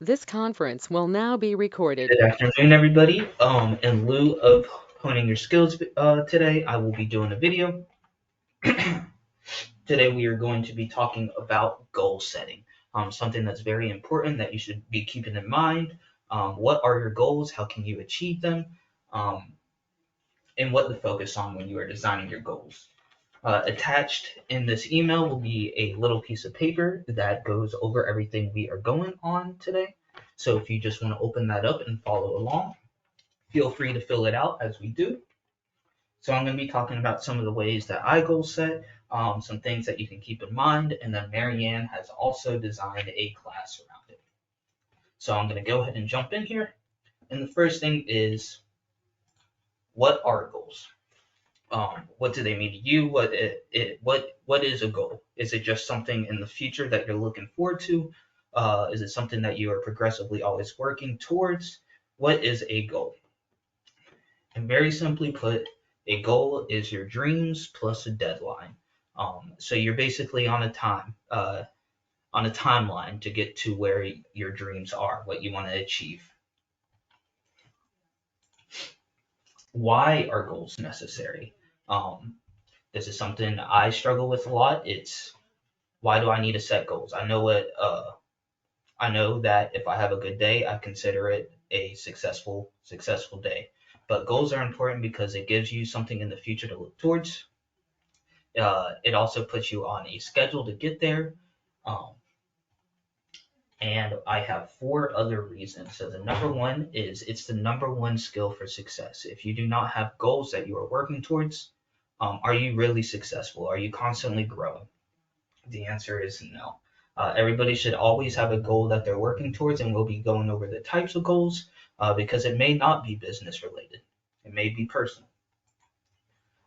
This conference will now be recorded. Good afternoon, everybody. In lieu of honing your skills today, I will be doing a video. Today, we are going to be talking about goal setting, something that's very important that you should be keeping in mind. What are your goals? How can you achieve them? Um, and what to focus on when you are designing your goals. Attached in this email will be a little piece of paper that goes over everything we are going on today. So if you just want to open that up and follow along, feel free to fill it out as we do. So I'm going to be talking about some of the ways that I goal set, some things that you can keep in mind, and then Marianne has also designed a class around it. So I'm going to go ahead and jump in here. And the first thing is, what are goals? What do they mean to you? What is a goal? Is it just something in the future that you're looking forward to? Is it something that you are progressively always working towards? What is a goal? And very simply put, a goal is your dreams plus a deadline. So you're basically on a timeline to get to where your dreams are, what you want to achieve. Why are goals necessary? Um, this is something I struggle with a lot. It's why do I need to set goals? I know that if I have a good day, I consider it a successful day. But goals are important because it gives you something in the future to look towards. It also puts you on a schedule to get there. Um, and I have four other reasons. So the number one is it's the number one skill for success. If you do not have goals that you are working towards, are you really successful? Are you constantly growing? The answer is no. Everybody should always have a goal that they're working towards, and we'll be going over the types of goals because it may not be business related. It may be personal.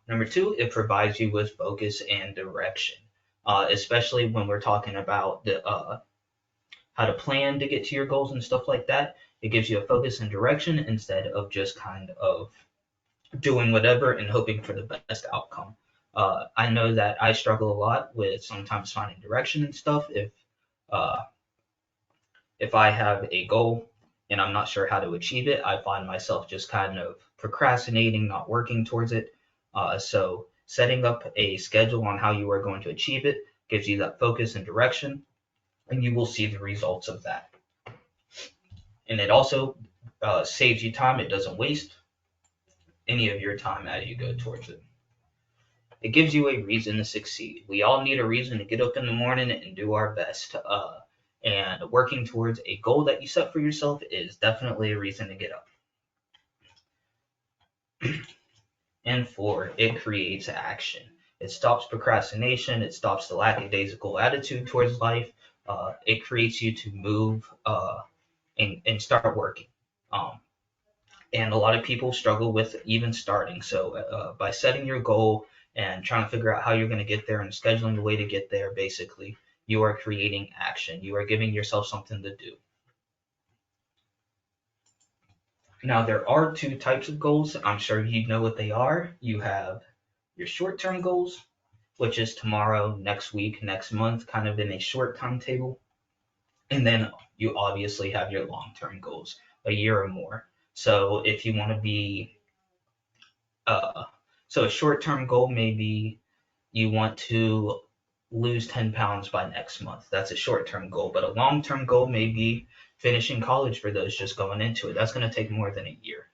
Number two, it provides you with focus and direction, especially when we're talking about how to plan to get to your goals and stuff like that. It gives you a focus and direction instead of just kind of doing whatever and hoping for the best outcome. I know that I struggle a lot with sometimes finding direction and stuff. Uh, if I have a goal and I'm not sure how to achieve it, I find myself just kind of procrastinating, not working towards it. So setting up a schedule on how you are going to achieve it gives you that focus and direction, and you will see the results of that. And it also saves you time. It doesn't waste any of your time as you go towards it. It gives you a reason to succeed. We all need a reason to get up in the morning and do our best. And working towards a goal that you set for yourself is definitely a reason to get up. And four, it creates action. It stops procrastination. It stops the lackadaisical attitude towards life. It creates you to move and start working. Um, and a lot of people struggle with even starting. So by setting your goal and trying to figure out how you're going to get there and scheduling the way to get there, basically, you are creating action. You are giving yourself something to do. Now, there are two types of goals. I'm sure you know what they are. You have your short-term goals, which is tomorrow, next week, next month, kind of in a short timetable. And then you obviously have your long-term goals, a year or more. So if you want to be uh, so a short-term goal may be you want to lose 10 pounds by next month. That's a short-term goal. But a long-term goal may be finishing college for those just going into it. That's going to take more than a year.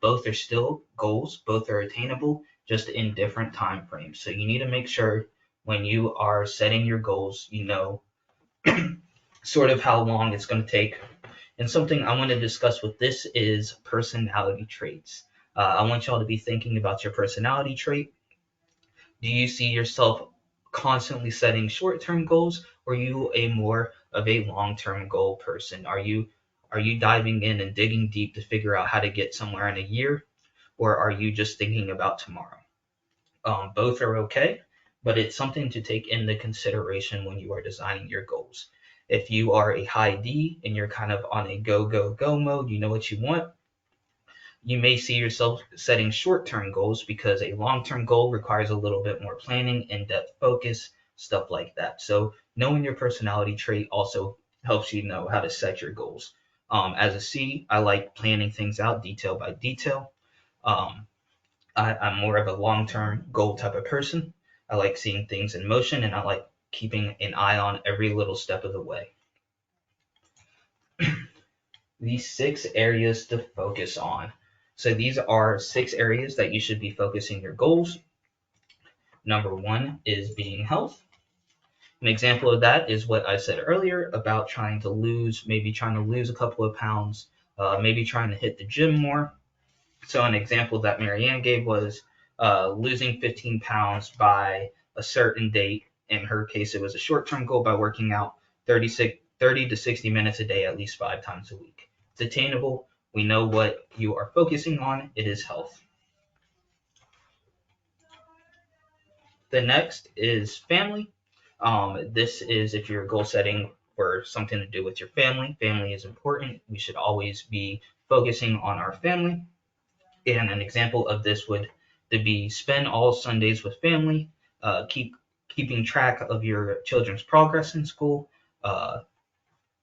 Both are still goals. Both are attainable, just in different time frames. So you need to make sure when you are setting your goals, you know sort of how long it's going to take. And something I want to discuss with this is personality traits. I want y'all to be thinking about your personality trait. Do you see yourself constantly setting short-term goals, or are you a more of a long-term goal person? Are you diving in and digging deep to figure out how to get somewhere in a year, or are you just thinking about tomorrow? Both are okay, but it's something to take into consideration when you are designing your goals. If you are a high D and you're kind of on a go, go, go mode, you know what you want, you may see yourself setting short-term goals because a long-term goal requires a little bit more planning, in-depth focus, stuff like that. So knowing your personality trait also helps you know how to set your goals. As a C, I like planning things out detail by detail. Um, I'm more of a long-term goal type of person. I like seeing things in motion, and I like keeping an eye on every little step of the way. These 6 areas to focus on. So these are 6 areas that you should be focusing your goals. Number 1 is being health. An example of that is what I said earlier about maybe trying to lose a couple of pounds, maybe trying to hit the gym more. So an example that Marianne gave was losing 15 pounds by a certain date. In her case, it was a short-term goal by working out 30 to 60 minutes a day, at least 5 times a week. It's attainable. We know what you are focusing on. It is health. The next is family. This is if you're goal setting for something to do with your family. Family is important. We should always be focusing on our family. And an example of this would be spend all Sundays with family, keeping track of your children's progress in school,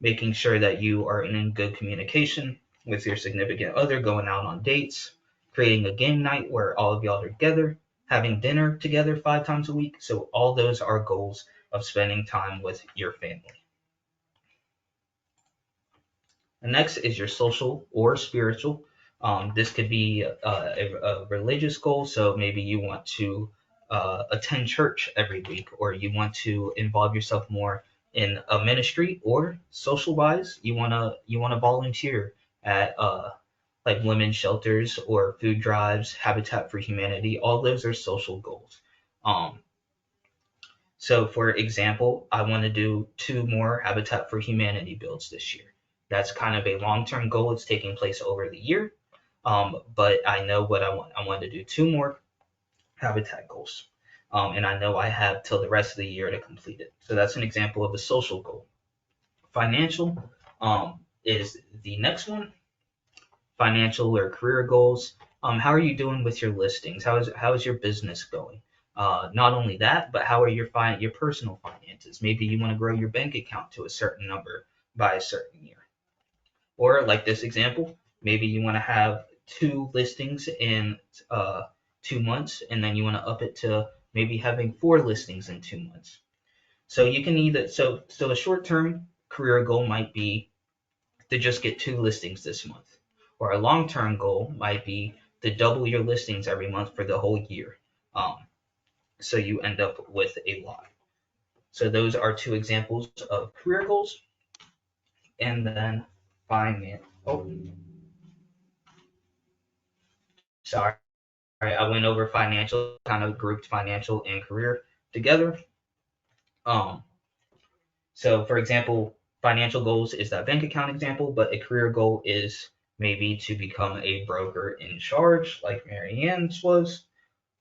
making sure that you are in good communication with your significant other, going out on dates, creating a game night where all of y'all are together, having dinner together 5 times a week. So all those are goals of spending time with your family. The next is your social or spiritual. This could be a religious goal, so maybe you want to attend church every week, or you want to involve yourself more in a ministry, or social wise, you wanna volunteer at like women's shelters or food drives, Habitat for Humanity. All those are social goals. Um, so, for example, I want to do 2 more Habitat for Humanity builds this year. That's kind of a long-term goal. It's taking place over the year, but I know what I want. I want to do 2 more Habitat goals, and I know I have till the rest of the year to complete it. So that's an example of a social goal. Financial is the next one. Financial or career goals. How are you doing with your listings? How is your business going? Not only that, but how are your personal finances? Maybe you want to grow your bank account to a certain number by a certain year. Or like this example, maybe you want to have 2 listings in 2 months, and then you want to up it to maybe having 4 listings in 2 months. So you can a short term career goal might be to just get 2 listings this month. Or a long term goal might be to double your listings every month for the whole year. Um, so you end up with a lot. So those are 2 examples of career goals. And then finance. Oh, sorry. I went over financial, kind of grouped financial and career together. Um, so for example, financial goals is that bank account example, but a career goal is maybe to become a broker in charge, like Marianne's was,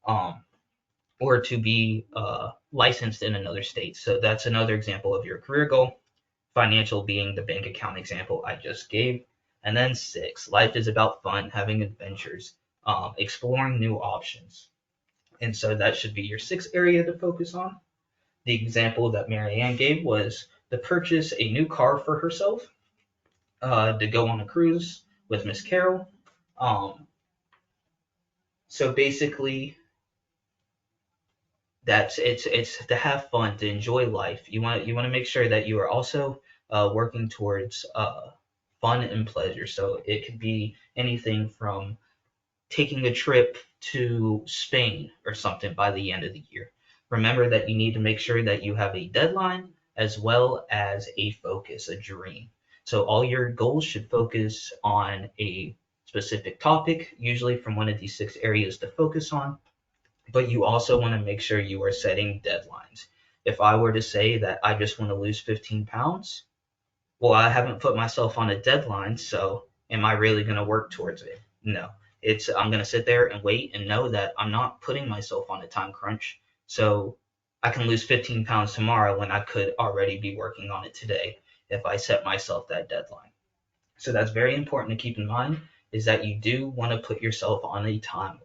um, or to be licensed in another state. So that's another example of your career goal. Financial being the bank account example I just gave. And then 6, life is about fun, having adventures, exploring new options. And so that should be your 6th area to focus on. The example that Marianne gave was to purchase a new car for herself, to go on a cruise with Miss Carol. Um, so basically, it's to have fun, to enjoy life. You want to make sure that you are also working towards fun and pleasure. So it could be anything from taking a trip to Spain or something by the end of the year. Remember that you need to make sure that you have a deadline as well as a focus, a dream. So all your goals should focus on a specific topic, usually from one of these 6 areas to focus on, but you also want to make sure you are setting deadlines. If I were to say that I just want to lose 15 pounds, well, I haven't put myself on a deadline, so am I really going to work towards it? No. I'm going to sit there and wait and know that I'm not putting myself on a time crunch, so I can lose 15 pounds tomorrow when I could already be working on it today if I set myself that deadline. So that's very important to keep in mind, is that you do want to put yourself on a timeline.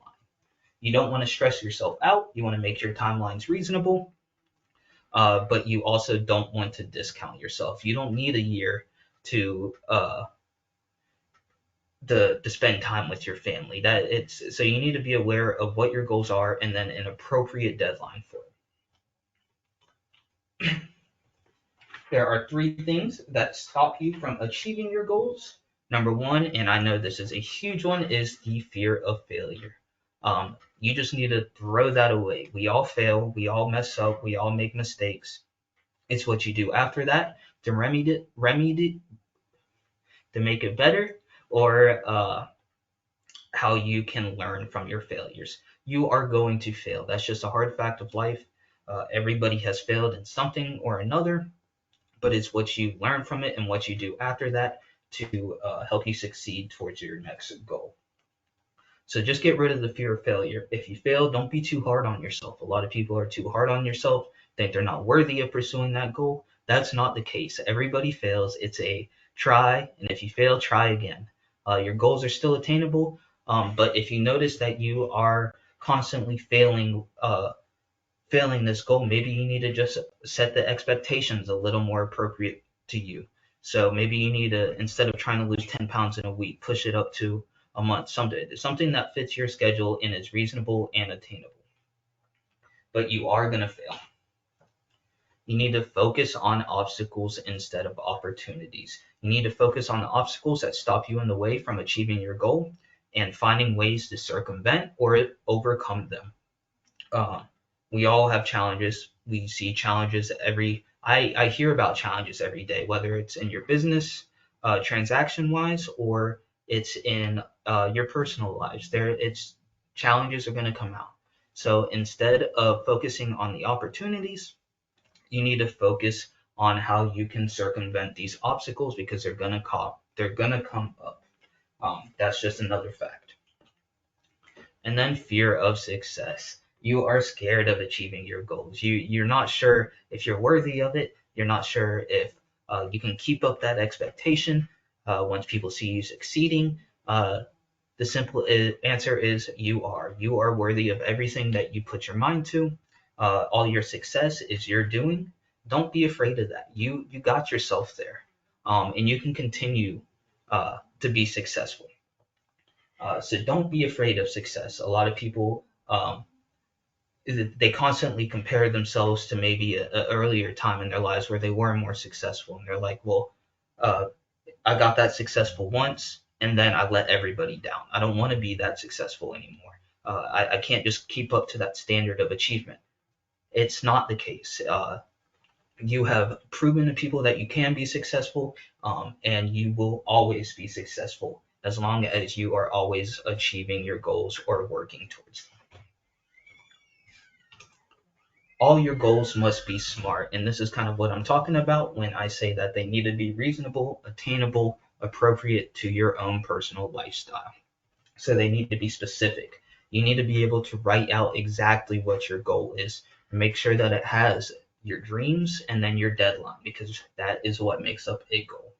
You don't want to stress yourself out. You want to make your timelines reasonable. but you also don't want to discount yourself. You don't need a year to to spend time with your family. That it's so you need to be aware of what your goals are and then an appropriate deadline for it. There are three things that stop you from achieving your goals. Number one, and I know this is a huge one, is the fear of failure. You just need to throw that away. We all fail, we all mess up, we all make mistakes. It's what you do after that to remedy to make it better, or how you can learn from your failures. You are going to fail. That's just a hard fact of life. Everybody has failed in something or another, but it's what you learn from it and what you do after that to help you succeed towards your next goal. So just get rid of the fear of failure. If you fail, don't be too hard on yourself. A lot of people are too hard on yourself, think they're not worthy of pursuing that goal. That's not the case. Everybody fails. It's a try, and if you fail, try again. Your goals are still attainable, but if you notice that you are constantly failing this goal, maybe you need to just set the expectations a little more appropriate to you. So maybe you need to, instead of trying to lose 10 pounds in a week, push it up to a month, something that fits your schedule and is reasonable and attainable. But you are going to fail. You need to focus on obstacles instead of opportunities. You need to focus on the obstacles that stop you in the way from achieving your goal and finding ways to circumvent or overcome them. Uh, we all have challenges. We see challenges I hear about challenges every day, whether it's in your business, transaction wise, or it's in your personal lives. It's challenges are going to come out. So instead of focusing on the opportunities, you need to focus on how you can circumvent these obstacles because they're gonna come up. That's just another fact. And then fear of success. You are scared of achieving your goals. You're not sure if you're worthy of it. You're not sure if you can keep up that expectation once people see you succeeding. The simple answer is you are. You are worthy of everything that you put your mind to. All your success is your doing. Don't be afraid of that. You got yourself there, and you can continue to be successful. So don't be afraid of success. A lot of people they constantly compare themselves to maybe a earlier time in their lives where they were more successful, and they're like, well, uh, I got that successful once, and then I let everybody down. I don't want to be that successful anymore. I can't just keep up to that standard of achievement. It's not the case. You have proven to people that you can be successful, and you will always be successful as long as you are always achieving your goals or working towards them. All your goals must be smart, and this is kind of what I'm talking about when I say that they need to be reasonable, attainable, appropriate to your own personal lifestyle. So they need to be specific. You need to be able to write out exactly what your goal is. Make sure that it has your dreams and then your deadline because that is what makes up a goal.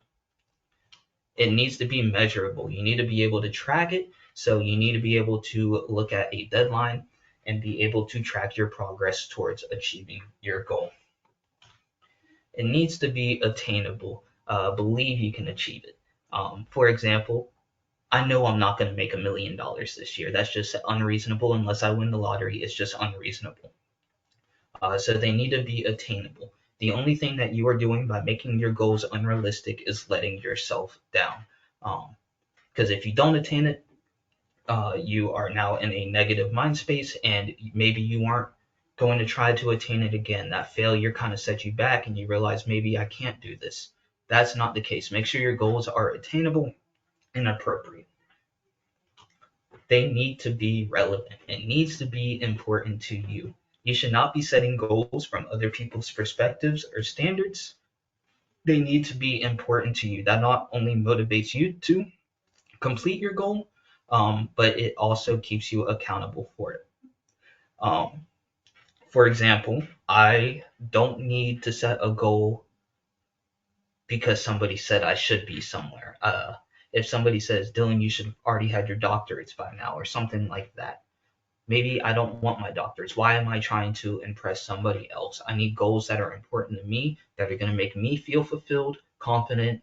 It needs to be measurable. You need to be able to track it. So you need to be able to look at a deadline and be able to track your progress towards achieving your goal. It needs to be attainable. Believe you can achieve it. For example, I know I'm not going to make $1 million this year. That's just unreasonable unless I win the lottery. It's just unreasonable. So they need to be attainable. The only thing that you are doing by making your goals unrealistic is letting yourself down. Because if you don't attain it, you are now in a negative mind space, and maybe you aren't going to try to attain it again. That failure kind of sets you back, and you realize maybe I can't do this. That's not the case. Make sure your goals are attainable and appropriate. They need to be relevant. It needs to be important to you. You should not be setting goals from other people's perspectives or standards. They need to be important to you. That not only motivates you to complete your goal, but it also keeps you accountable for it. Um, for example, I don't need to set a goal because somebody said I should be somewhere. If somebody says, Dylan, you should have already had your doctorates by now, or something like that, Maybe I don't want my doctors. Why am I trying to impress somebody else? I need goals that are important to me, that are going to make me feel fulfilled, confident,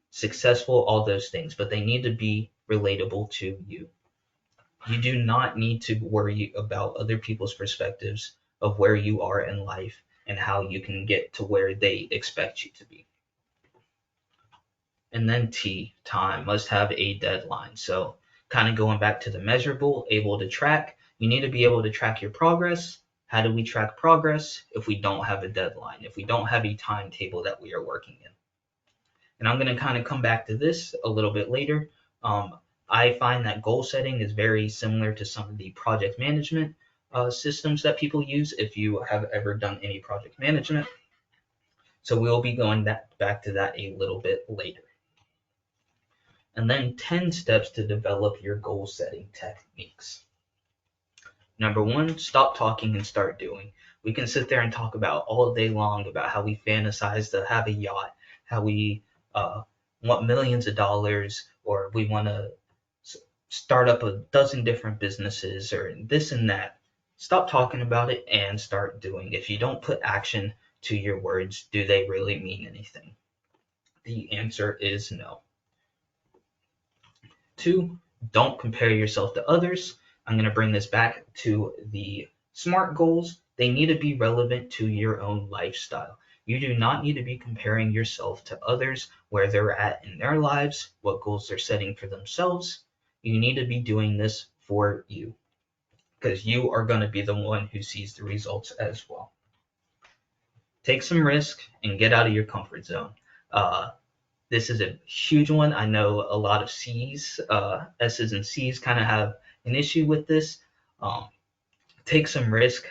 successful, all those things, but they need to be relatable to you. You do not need to worry about other people's perspectives of where you are in life and how you can get to where they expect you to be. And then T, time, must have a deadline. So, kind of going back to the measurable, able to track, you need to be able to track your progress. How do we track progress if we don't have a deadline, if we don't have a timetable that we are working in? And I'm going to kind of come back to this a little bit later. I find that goal setting is very similar to some of the project management systems that people use if you have ever done any project management. So we'll be going back to that a little bit later. And then 10 steps to develop your goal setting techniques. Number one, stop talking and start doing. We can sit there and talk about all day long about how we fantasize to have a yacht, how we want millions of dollars, or we want to start up a dozen different businesses, or this and that. Stop talking about it and start doing. If you don't put action to your words, do they really mean anything? The answer is no. 2, don't compare yourself to others. I'm going to bring this back to the SMART goals. They need to be relevant to your own lifestyle. You do not need to be comparing yourself to others, where they're at in their lives, what goals they're setting for themselves. You need to be doing this for you, because you are going to be the one who sees the results as well. Take some risk and get out of your comfort zone. This is a huge one. I know a lot of C's, S's and C's kind of have an issue with this. Take some risk.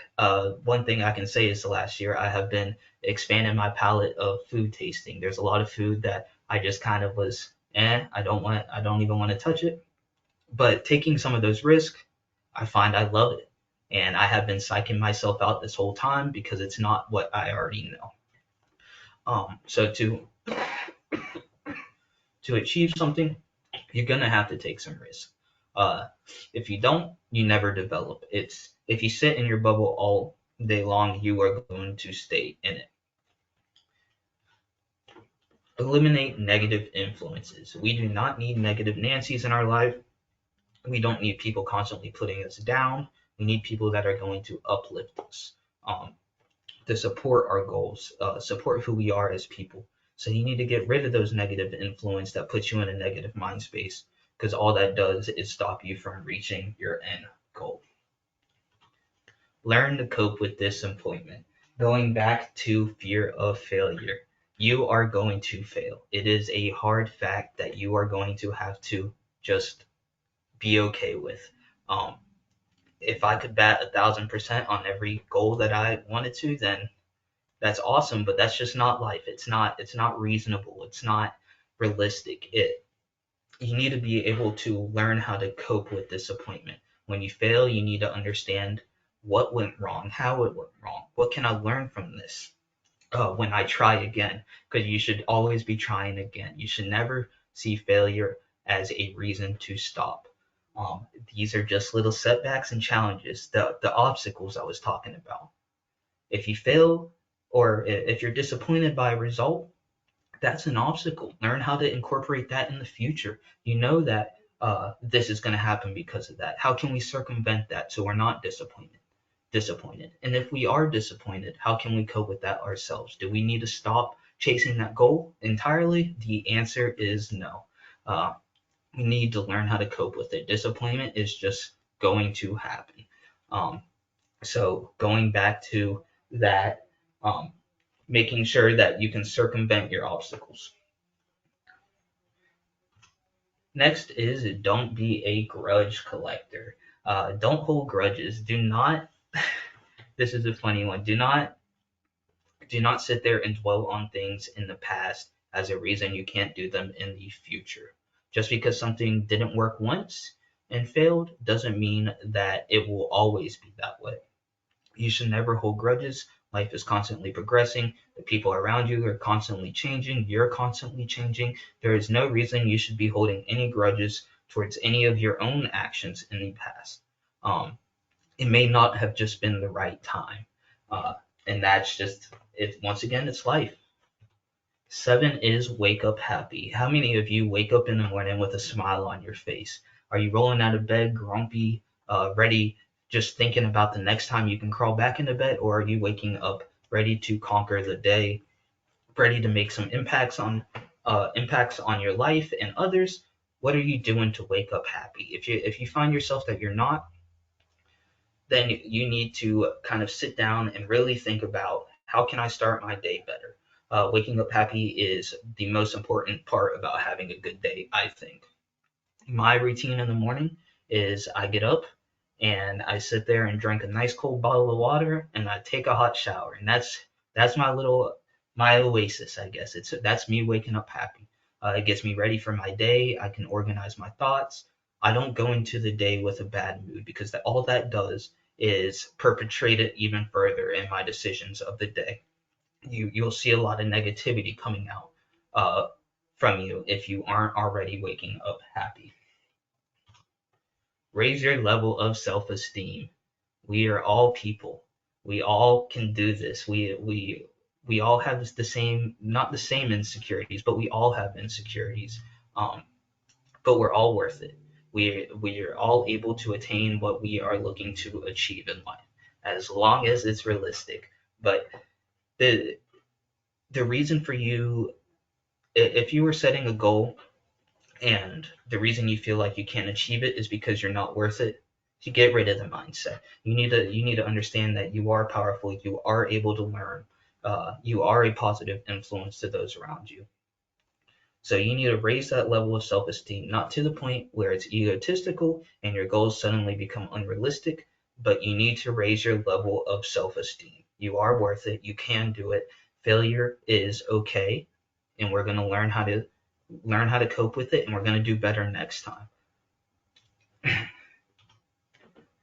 One thing I can say is the last year I have been expanding my palette of food tasting. There's a lot of food that I just kind of was, I don't even want to touch it. But taking some of those risks, I find I love it. And I have been psyching myself out this whole time because it's not what I already know. So to achieve something, you're gonna have to take some risk. If you don't, you never develop. If you sit in your bubble all day long, you are going to stay in it. Eliminate negative influences. We do not need negative Nancys in our life. We don't need people constantly putting us down. We need people that are going to uplift us, to support our goals, support who we are as people. So you need to get rid of those negative influence that puts you in a negative mind space, because all that does is stop you from reaching your end goal. Learn to cope with disappointment. Going back to fear of failure. You are going to fail. It is a hard fact that you are going to have to just be okay with. If I could bat 1,000% on every goal that I wanted to, then that's awesome, but that's just not life. It's not reasonable. It's not realistic. You need to be able to learn how to cope with disappointment. When you fail, you need to understand what went wrong, how it went wrong. What can I learn from this when I try again? Because you should always be trying again. You should never see failure as a reason to stop. These are just little setbacks and challenges, the obstacles I was talking about. If you fail, or if you're disappointed by a result, that's an obstacle. Learn how to incorporate that in the future. You know that this is going to happen because of that. How can we circumvent that so we're not disappointed? And if we are disappointed, how can we cope with that ourselves? Do we need to stop chasing that goal entirely? The answer is no. We need to learn how to cope with it. Disappointment is just going to happen. So going back to that, making sure that you can circumvent your obstacles. Next is don't be a grudge collector. Don't hold grudges. Do not, this is a funny one. Do not sit there and dwell on things in the past as a reason you can't do them in the future. Just because something didn't work once and failed doesn't mean that it will always be that way. You should never hold grudges. Life is constantly progressing. The people around you are constantly changing. You're constantly changing. There is no reason you should be holding any grudges towards any of your own actions in the past. it may not have just been the right time. Uh, and that's just it. Once again, it's life. 7 is wake up happy. How many of you wake up in the morning with a smile on your face? Are you rolling out of bed grumpy, ready, just thinking about the next time you can crawl back into bed, or are you waking up ready to conquer the day, ready to make some impacts on your life and others? What are you doing to wake up happy? If you find yourself that you're not, then you need to kind of sit down and really think about how can I start my day better. Waking up happy is the most important part about having a good day, I think. My routine in the morning is I get up and I sit there and drink a nice cold bottle of water and I take a hot shower, and that's my oasis, I guess. That's me waking up happy. It gets me ready for my day. I can organize my thoughts. I don't go into the day with a bad mood because all that does is perpetrate it even further in my decisions of the day. You'll see a lot of negativity coming out uh, from you if you aren't already waking up happy. Raise your level of self-esteem. We are all people. We all can do this. We all have the same, not the same insecurities, but we all have insecurities. Um, but we're all worth it. We are all able to attain what we are looking to achieve in life, as long as it's realistic. But the the reason for you, if you were setting a goal and the reason you feel like you can't achieve it is because you're not worth it, to get rid of the mindset. You need to understand that you are powerful. You are able to learn. You are a positive influence to those around you. So you need to raise that level of self-esteem, not to the point where it's egotistical and your goals suddenly become unrealistic, but you need to raise your level of self-esteem. You are worth it. You can do it. Failure is okay, and we're going to learn how to cope with it, and we're going to do better next time.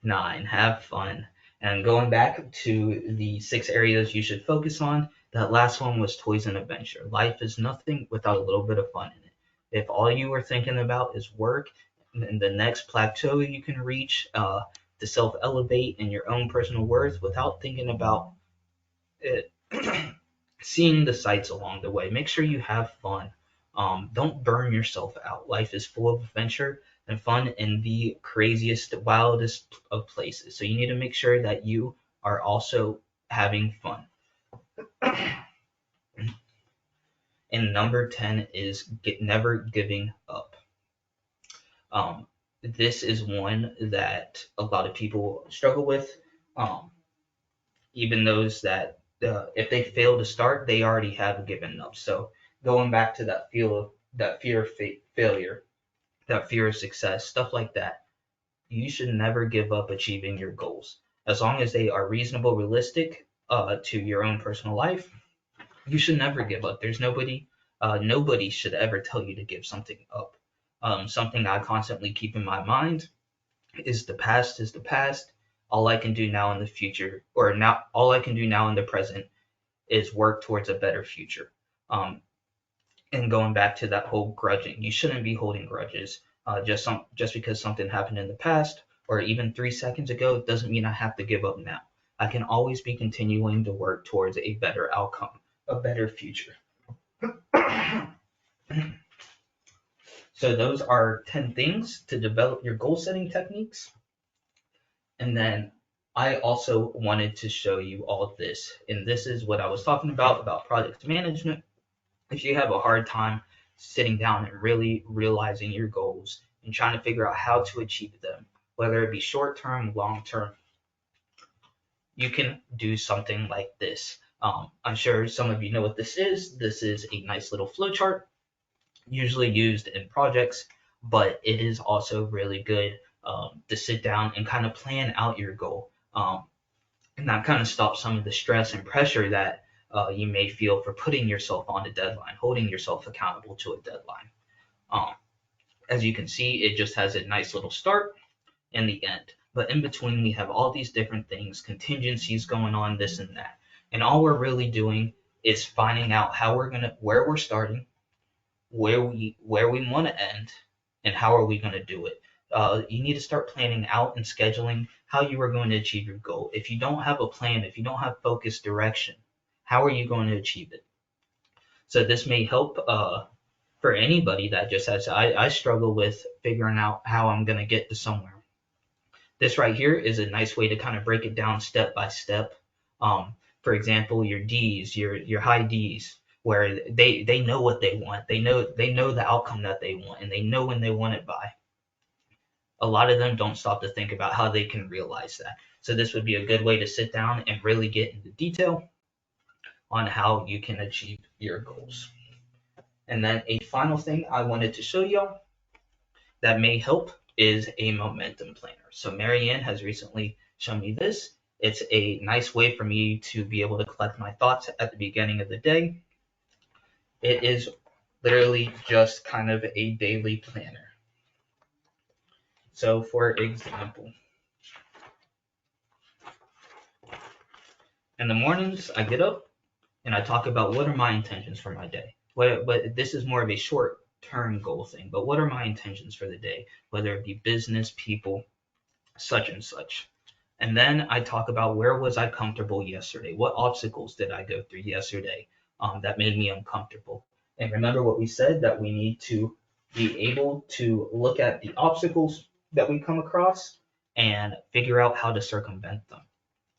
9, have fun. And going back to the 6 areas you should focus on, that last one was toys and adventure. Life is nothing without a little bit of fun in it. If all you are thinking about is work and the next plateau you can reach to self elevate in your own personal worth without thinking about it, seeing the sights along the way, make sure you have fun. Don't burn yourself out. Life is full of adventure and fun in the craziest, wildest of places. So you need to make sure that you are also having fun. And number 10 is never giving up. Um, this is one that a lot of people struggle with. Um, Even those that, if they fail to start, they already have given up. So going back to that fear of failure, that fear of success, stuff like that, you should never give up achieving your goals. As long as they are reasonable, realistic to your own personal life, you should never give up. Nobody should ever tell you to give something up. Something I constantly keep in my mind is the past is the past. All I can do now in the future, or now all I can do now in the present, is work towards a better future. Um, and going back to that whole grudging, you shouldn't be holding grudges. Just because something happened in the past or even 3 seconds ago doesn't mean I have to give up now. I can always be continuing to work towards a better outcome, a better future. So those are 10 things to develop your goal setting techniques. And then I also wanted to show you all this. And this is what I was talking about project management. If you have a hard time sitting down and really realizing your goals and trying to figure out how to achieve them, whether it be short term, long term, you can do something like this. I'm sure some of you know what this is. This is a nice little flowchart, usually used in projects, but it is also really good to sit down and kind of plan out your goal. And that kind of stops some of the stress and pressure that you may feel for putting yourself on a deadline, holding yourself accountable to a deadline. Um, as you can see, it just has a nice little start and the end. But in between, we have all these different things, contingencies going on, this and that. And all we're really doing is finding out where we're starting, where we want to end, and how are we gonna do it. You need to start planning out and scheduling how you are going to achieve your goal. If you don't have a plan, if you don't have focused direction, how are you going to achieve it? So this may help for anybody that just has. I struggle with figuring out how I'm going to get to somewhere. This right here is a nice way to kind of break it down step by step. For example, your D's, your high D's, where they know what they want. They know the outcome that they want, and they know when they want it by. A lot of them don't stop to think about how they can realize that. So this would be a good way to sit down and really get into detail on how you can achieve your goals. And then a final thing I wanted to show y'all that may help is a momentum planner. So Marianne has recently shown me this. It's a nice way for me to be able to collect my thoughts at the beginning of the day. It is literally just kind of a daily planner. So for example, in the mornings I get up and I talk about what are my intentions for my day. But this is more of a short-term goal thing. But what are my intentions for the day? Whether it be business, people, such and such. And then I talk about where was I comfortable yesterday? What obstacles did I go through yesterday that made me uncomfortable? And remember what we said, that we need to be able to look at the obstacles that we come across and figure out how to circumvent them.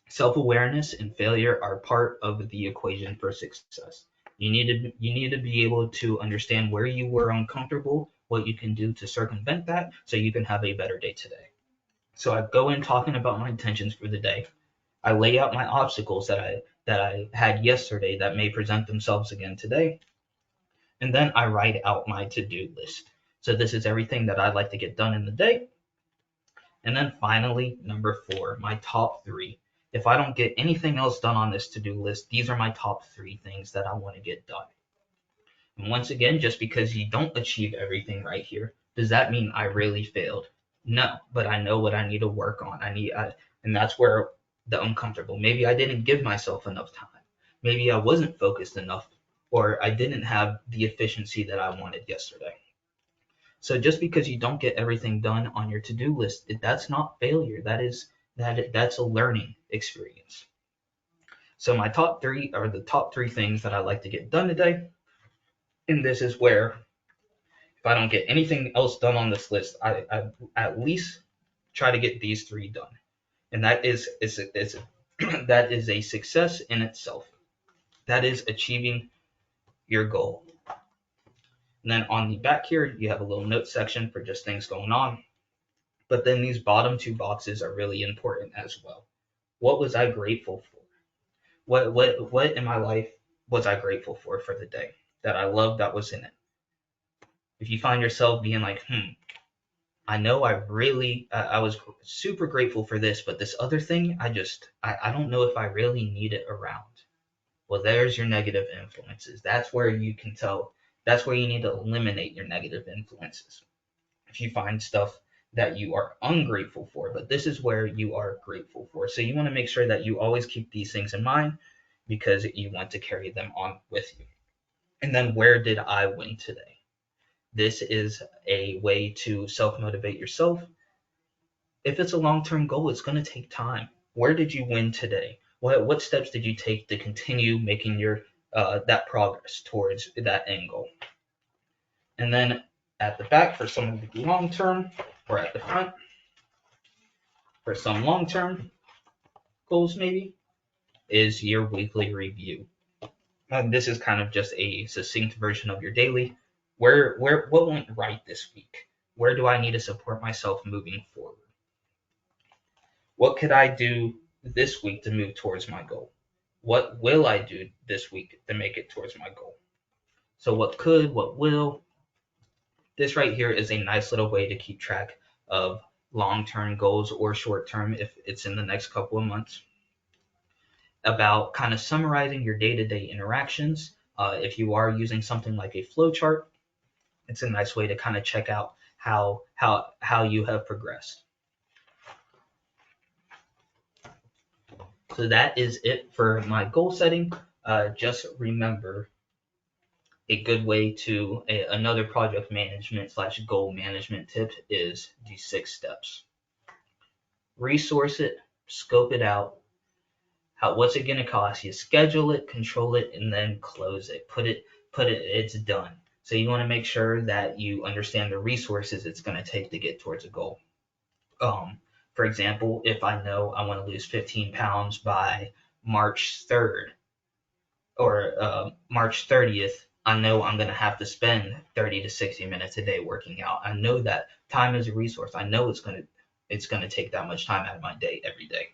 Self-awareness and failure are part of the equation for success. You need to be able to understand where you were uncomfortable, what you can do to circumvent that, so you can have a better day today. So I go in talking about my intentions for the day. I lay out my obstacles that I had yesterday that may present themselves again today. And then I write out my to-do list. So this is everything that I'd like to get done in the day. And then finally, number 4, my top 3. If I don't get anything else done on this to-do list, these are my top 3 things that I want to get done. And once again, just because you don't achieve everything right here, does that mean I really failed? No, but I know what I need to work on. And that's where the uncomfortable. Maybe I didn't give myself enough time. Maybe I wasn't focused enough, or I didn't have the efficiency that I wanted yesterday. So just because you don't get everything done on your to-do list, that's not failure. That's a learning experience. So my top 3 are the top 3 things that I like to get done today. And this is where, if I don't get anything else done on this list, I at least try to get these 3 done. And that is that is a success in itself. That is achieving your goal. And then on the back here, you have a little note section for just things going on. But then these bottom 2 boxes are really important as well. What was I grateful for? What in my life was I grateful for the day that I loved that was in it? If you find yourself being like, I know I was super grateful for this, but this other thing, I don't know if I really need it around. Well, there's your negative influences. That's where you can tell. That's where you need to eliminate your negative influences. If you find stuff that you are ungrateful for, but this is where you are grateful for. So you want to make sure that you always keep these things in mind, because you want to carry them on with you. And then, where did I win today? This is a way to self-motivate yourself. If it's a long-term goal, it's going to take time. Where did you win today? What steps did you take to continue making your that progress towards that end goal? And then at the back for some of the long-term, or at the front for some long-term goals, maybe, is your weekly review. And this is kind of just a succinct version of your daily. What went right this week? Where do I need to support myself moving forward? What could I do this week to move towards my goal? What will I do this week to make it towards my goal? So what will? This right here is a nice little way to keep track of long-term goals or short-term if it's in the next couple of months. About kind of summarizing your day-to-day interactions. If you are using something like a flowchart, it's a nice way to kind of check out how you have progressed. So that is it for my goal setting. Just remember, a good way to another project management / goal management tip is the 6 steps. Resource it, scope it out. What's it gonna cost you? Schedule it, control it, and then close it. It's done. So you want to make sure that you understand the resources it's going to take to get towards a goal. For example, if I know I want to lose 15 pounds by March 3rd or March 30th, I know I'm going to have to spend 30 to 60 minutes a day working out. I know that time is a resource. I know it's going to take that much time out of my day every day.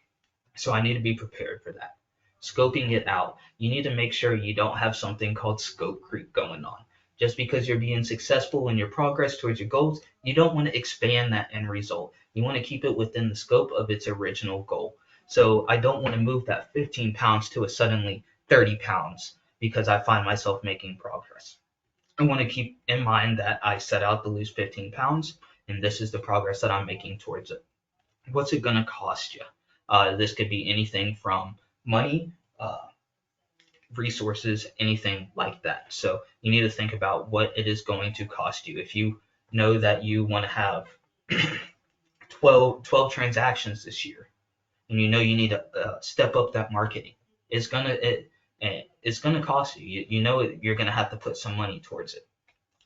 So I need to be prepared for that. Scoping it out. You need to make sure you don't have something called scope creep going on. Just because you're being successful in your progress towards your goals, you don't want to expand that end result. You want to keep it within the scope of its original goal. So I don't want to move that 15 pounds to a suddenly 30 pounds because I find myself making progress. I want to keep in mind that I set out to lose 15 pounds, and this is the progress that I'm making towards it. What's it going to cost you? This could be anything from money, resources, anything like that. So you need to think about what it is going to cost you. If you know that you want to have 12 transactions this year, and you know you need to step up that marketing, it's gonna cost you. You know you're gonna have to put some money towards it.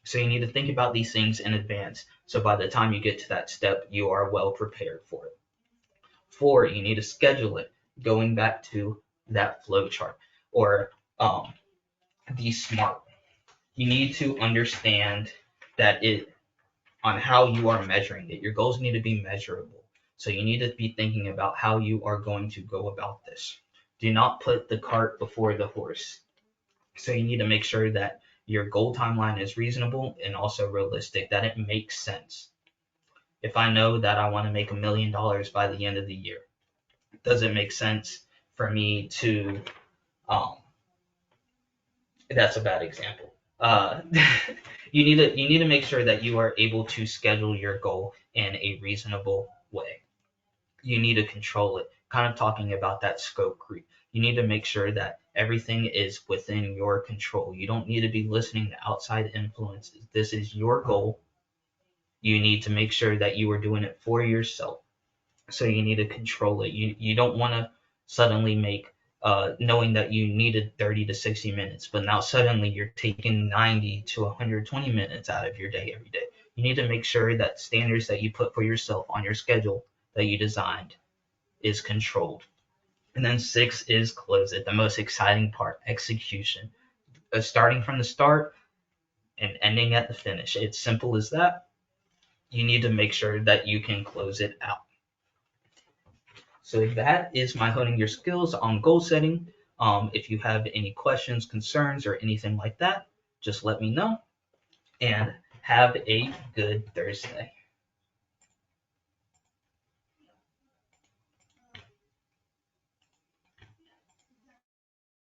So you need to think about these things in advance. So by the time you get to that step, you are well prepared for it. 4, you need to schedule it, going back to that flow chart or be smart. You need to understand that on how you are measuring it. Your goals need to be measurable. So you need to be thinking about how you are going to go about this. Do not put the cart before the horse. So you need to make sure that your goal timeline is reasonable and also realistic, that it makes sense. If I know that I want to make $1 million by the end of the year, does it make sense for me to that's a bad example. You need to make sure that you are able to schedule your goal in a reasonable way. You need to control it. Kind of talking about that scope creep. You need to make sure that everything is within your control. You don't need to be listening to outside influences. This is your goal. You need to make sure that you are doing it for yourself. So you need to control it. You don't want to suddenly make knowing that you needed 30 to 60 minutes, but now suddenly you're taking 90 to 120 minutes out of your day every day. You need to make sure that standards that you put for yourself on your schedule that you designed is controlled. And then 6 is close it, the most exciting part, execution. Starting from the start and ending at the finish. It's simple as that. You need to make sure that you can close it out. So that is my honing your skills on goal setting. If you have any questions, concerns, or anything like that, just let me know. And have a good Thursday.